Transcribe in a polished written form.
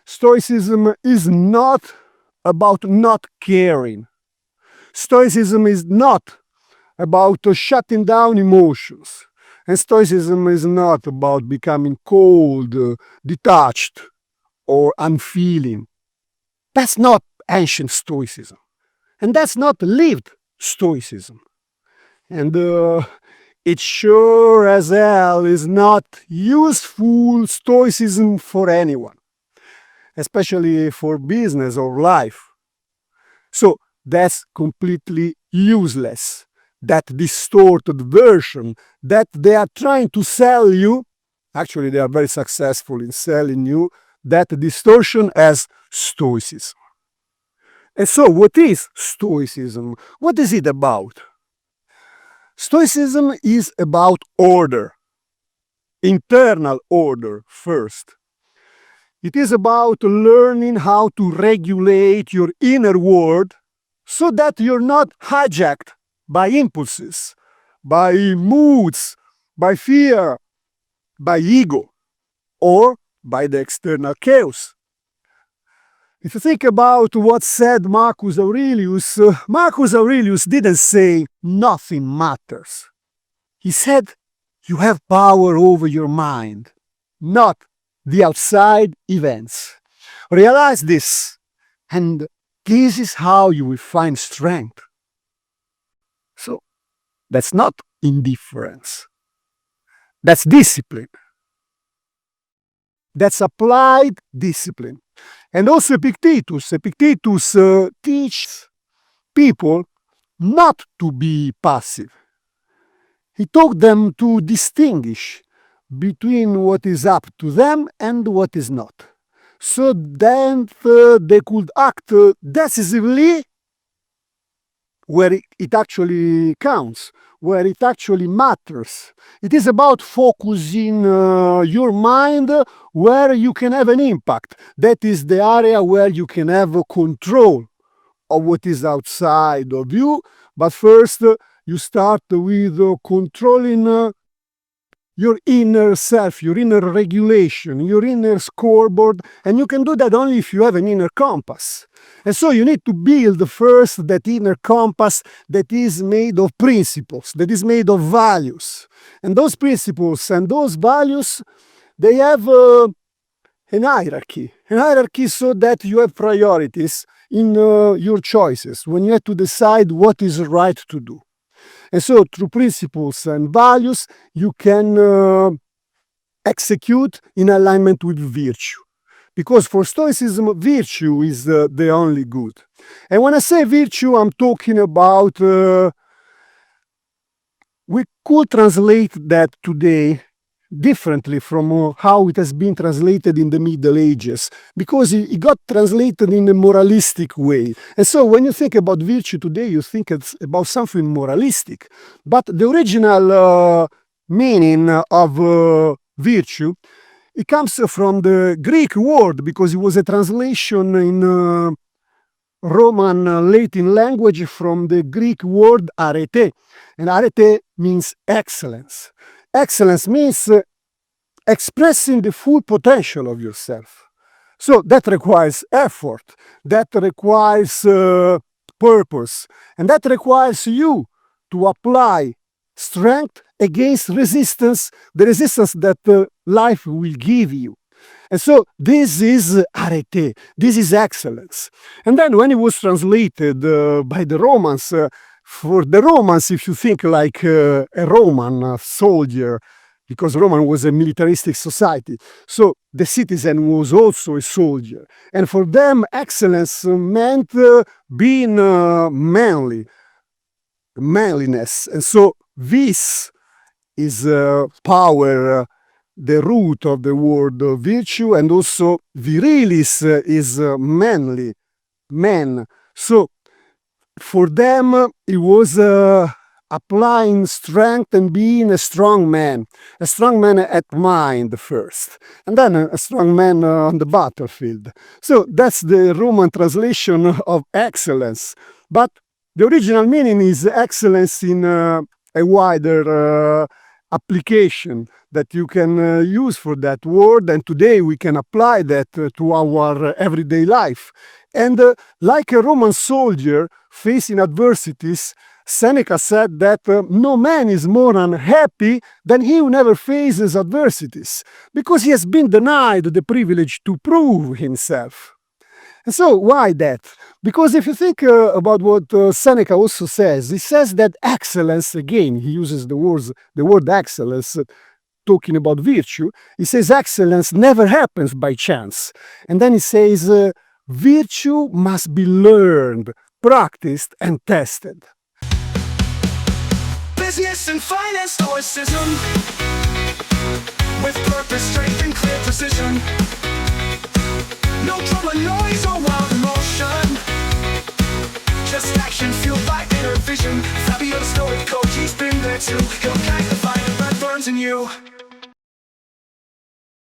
Stoicism is not about not caring. Stoicism is not about shutting down emotions. And Stoicism is not about becoming cold, detached, or unfeeling. That's not ancient Stoicism. And that's not lived Stoicism. And it sure as hell is not useful Stoicism for anyone, especially for business or life. So that's completely useless. That distorted version that they are trying to sell you, actually they are very successful in selling you that distortion as Stoicism. And so what is Stoicism? What is it about? Stoicism is about order, internal order first. It is about learning how to regulate your inner world so that you're not hijacked by impulses, by moods, by fear, by ego, or by the external chaos. If you think about what said Marcus Aurelius didn't say nothing matters. He said you have power over your mind, not the outside events. Realize this, and this is how you will find strength. So that's not indifference. That's discipline. That's applied discipline. And also Epictetus teaches people not to be passive. He taught them to distinguish between what is up to them and what is not, so that they could act decisively where it actually counts, where it actually matters. It is about focusing your mind where you can have an impact. That is the area where you can have control of what is outside of you. But first, you start with controlling your inner self, your inner regulation, your inner scoreboard, and you can do that only if you have an inner compass. And so you need to build first that inner compass that is made of principles, that is made of values. And those principles and those values, they have an hierarchy so that you have priorities in your choices when you have to decide what is right to do. And so through principles and values, you can execute in alignment with virtue. Because for Stoicism, virtue is the only good. And when I say virtue, I'm talking about, we could translate that today differently from how it has been translated in the Middle Ages, because it got translated in a moralistic way. And so when you think about virtue today, you think it's about something moralistic. But the original meaning of virtue, it comes from the Greek word, because it was a translation in Roman Latin language from the Greek word arete. And arete means excellence. Excellence means expressing the full potential of yourself. So that requires effort, that requires purpose, and that requires you to apply strength against resistance, the resistance that life will give you. And so this is arete, this is excellence. And then when it was translated by the Romans, for the Romans, if you think like a Roman soldier, because Rome was a militaristic society, so the citizen was also a soldier. And for them, excellence meant being manliness. And so this is power, the root of the word virtue, and also virilis is manly, man. So for them, it was applying strength and being a strong man at mind first, and then a strong man on the battlefield. So that's the Roman translation of excellence. But the original meaning is excellence in a wider application that you can use for that word, and today we can apply that to our everyday life. And like a Roman soldier facing adversities, Seneca said that no man is more unhappy than he who never faces adversities, because he has been denied the privilege to prove himself. And so, why that? Because if you think about what Seneca also says, he says that excellence, again, he uses the word excellence, talking about virtue. He says excellence never happens by chance. And then he says virtue must be learned, practiced, and tested. Business and finance, Stoicism, with purpose, strength, and clear precision. No drama, noise, or wild emotion, just action fueled by inner vision. Fabio the Stoic coach, he's been there too. He'll guide the fire that burns in you.